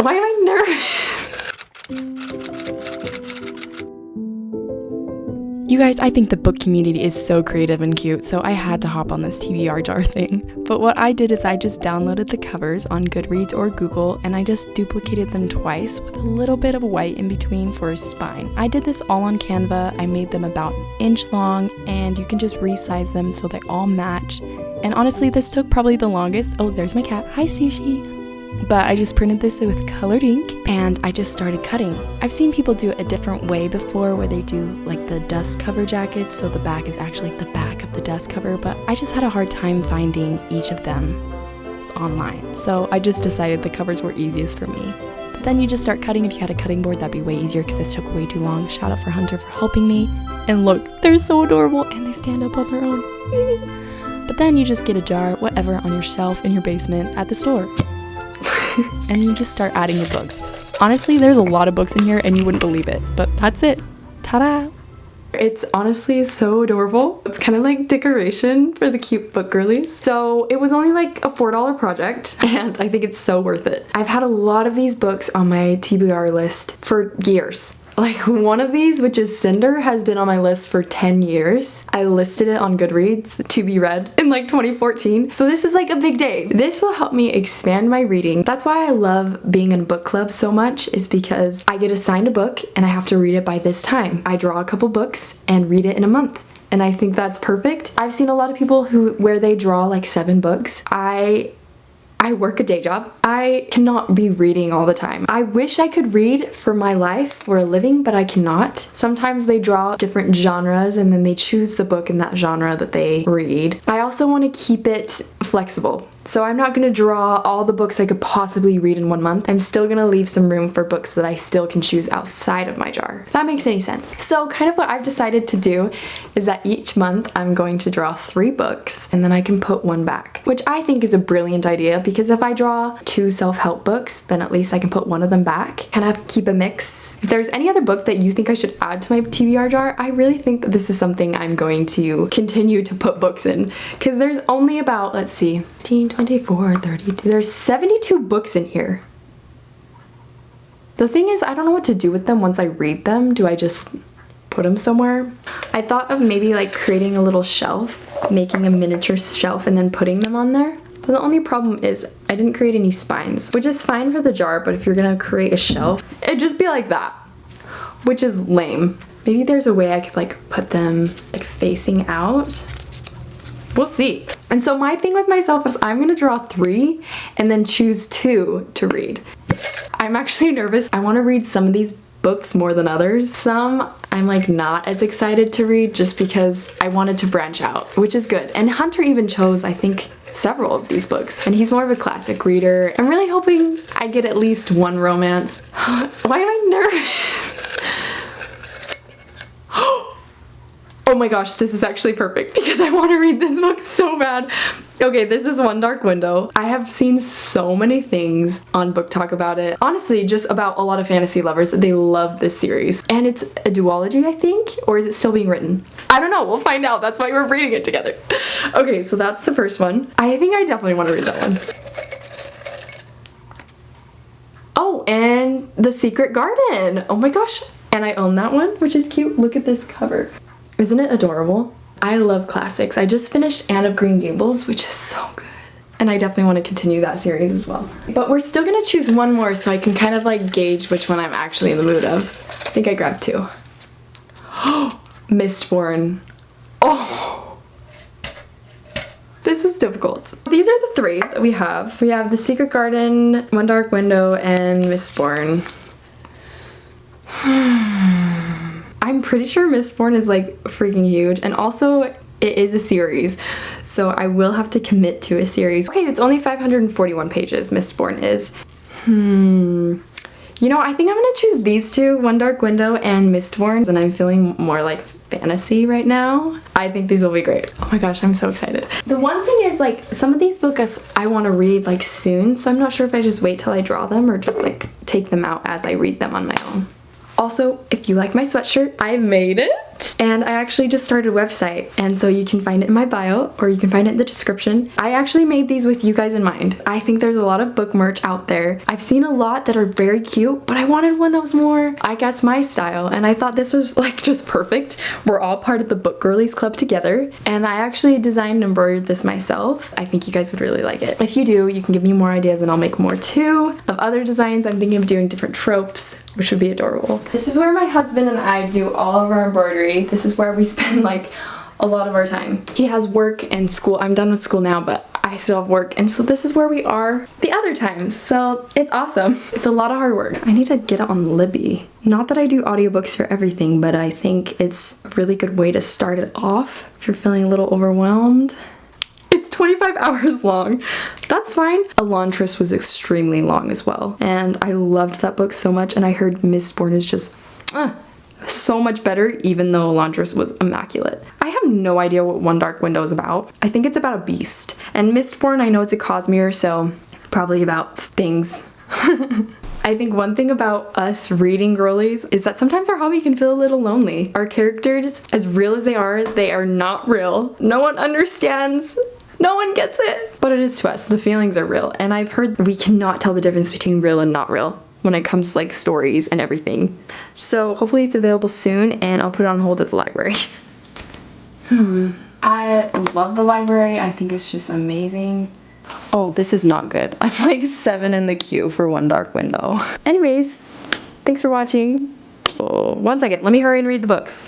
Why am I nervous? You guys, I think the book community is so creative and cute, so I had to hop on this TBR jar thing. But what I did is I just downloaded the covers on Goodreads or Google, and I just duplicated them twice with a little bit of white in between for a spine. I did this all on Canva. I made them about an inch long, and you can just resize them so they all match. And honestly, this took probably the longest. Oh, there's my cat. Hi, Sushi. But I just printed this with colored ink and I just started cutting. I've seen people do it a different way before where they do like the dust cover jackets, so the back is actually the back of the dust cover, but I just had a hard time finding each of them online. So I just decided the covers were easiest for me. But then you just start cutting. If you had a cutting board, that'd be way easier because this took way too long. Shout out for Hunter for helping me. And look, they're so adorable and they stand up on their own. But then you just get a jar, whatever, on your shelf in your basement at the store. And you just start adding your books. Honestly, there's a lot of books in here and you wouldn't believe it, but that's it. Ta-da! It's honestly so adorable. It's kind of like decoration for the cute book girlies. So it was only like a $4 project and I think it's so worth it. I've had a lot of these books on my TBR list for years. Like one of these, which is Cinder, has been on my list for 10 years. I listed it on Goodreads to be read in like 2014. So this is like a big day. This will help me expand my reading. That's why I love being in book club so much, is because I get assigned a book and I have to read it by this time. I draw a couple books and read it in a month. And I think that's perfect. I've seen a lot of people where they draw like 7 books. I work a day job. I cannot be reading all the time. I wish I could read for my life, for a living, but I cannot. Sometimes they draw different genres and then they choose the book in that genre that they read. I also want to keep it flexible. So I'm not going to draw all the books I could possibly read in 1 month. I'm still going to leave some room for books that I still can choose outside of my jar. If that makes any sense. So kind of what I've decided to do is that each month I'm going to draw 3 books and then I can put 1 back, which I think is a brilliant idea because if I draw 2 self-help books, then at least I can put 1 of them back. Kind of keep a mix. If there's any other book that you think I should add to my TBR jar, I really think that this is something I'm going to continue to put books in because there's only about, let's see, 16, 24, 32, there's 72 books in here. The thing is, I don't know what to do with them once I read them. Do I just put them somewhere? I thought of maybe like creating a little shelf, making a miniature shelf and then putting them on there. But the only problem is I didn't create any spines, which is fine for the jar, but if you're gonna create a shelf, it'd just be like that, which is lame. Maybe there's a way I could like put them like facing out. We'll see. And so my thing with myself is I'm gonna draw 3 and then choose 2 to read. I'm actually nervous. I wanna read some of these books more than others. Some I'm like not as excited to read just because I wanted to branch out, which is good. And Hunter even chose, I think, several of these books, and he's more of a classic reader. I'm really hoping I get at least 1 romance. Why am I nervous? Oh my gosh, this is actually perfect because I want to read this book so bad. Okay, this is One Dark Window. I have seen so many things on Book Talk about it. Honestly, just about a lot of fantasy lovers that they love this series. And it's a duology, I think, or is it still being written? I don't know, we'll find out. That's why we're reading it together. Okay, so that's the first one. I think I definitely want to read that one. Oh, and The Secret Garden. Oh my gosh. And I own that one, which is cute. Look at this cover. Isn't it adorable? I love classics. I just finished Anne of Green Gables, which is so good. And I definitely want to continue that series as well. But we're still gonna choose 1 more so I can kind of like gauge which one I'm actually in the mood of. I think I grabbed 2. Oh, Mistborn. Oh, this is difficult. These are the 3 that we have. We have The Secret Garden, One Dark Window, and Mistborn. I'm pretty sure Mistborn is like freaking huge, and also it is a series, so I will have to commit to a series. Okay, it's only 541 pages, Mistborn is. You know, I think I'm gonna choose these 2, One Dark Window and Mistborn, and I'm feeling more like fantasy right now. I think these will be great. Oh my gosh, I'm so excited. The one thing is like some of these books I want to read like soon, so I'm not sure if I just wait till I draw them or just like take them out as I read them on my own. Also, if you like my sweatshirt, I made it. yet. And I actually just started a website, and so you can find it in my bio, or you can find it in the description. I actually made these with you guys in mind. I think there's a lot of book merch out there. I've seen a lot that are very cute, but I wanted one that was more, I guess, my style, and I thought this was like just perfect. We're all part of the Book Girlies Club together, and I actually designed and embroidered this myself. I think you guys would really like it. If you do, you can give me more ideas and I'll make more too. Of other designs, I'm thinking of doing different tropes, which would be adorable. This is where my husband and I do all of our embroidery. This is where we spend like a lot of our time. He has work and school. I'm done with school now, but I still have work, and so this is where we are the other times. So it's awesome. It's a lot of hard work. I need to get it on Libby. Not that I do audiobooks for everything, but I think it's a really good way to start it off if you're feeling a little overwhelmed. It's 25 hours long. That's fine. Elantris was extremely long as well, and I loved that book so much, and I heard Mistborn is just so much better, even though Elantris was immaculate. I have no idea what One Dark Window is about. I think it's about a beast. And Mistborn, I know it's a Cosmere, so probably about things. I think one thing about us reading girlies is that sometimes our hobby can feel a little lonely. Our characters, as real as they are not real. No one understands. No one gets it. But it is to us. The feelings are real. And I've heard we cannot tell the difference between real and not real when it comes to like stories and everything. So hopefully it's available soon, and I'll put it on hold at the library. I love the library. I think it's just amazing. Oh, this is not good. I'm like 7 in the queue for One Dark Window. Anyways, thanks for watching. Oh, one second, let me hurry and read the books.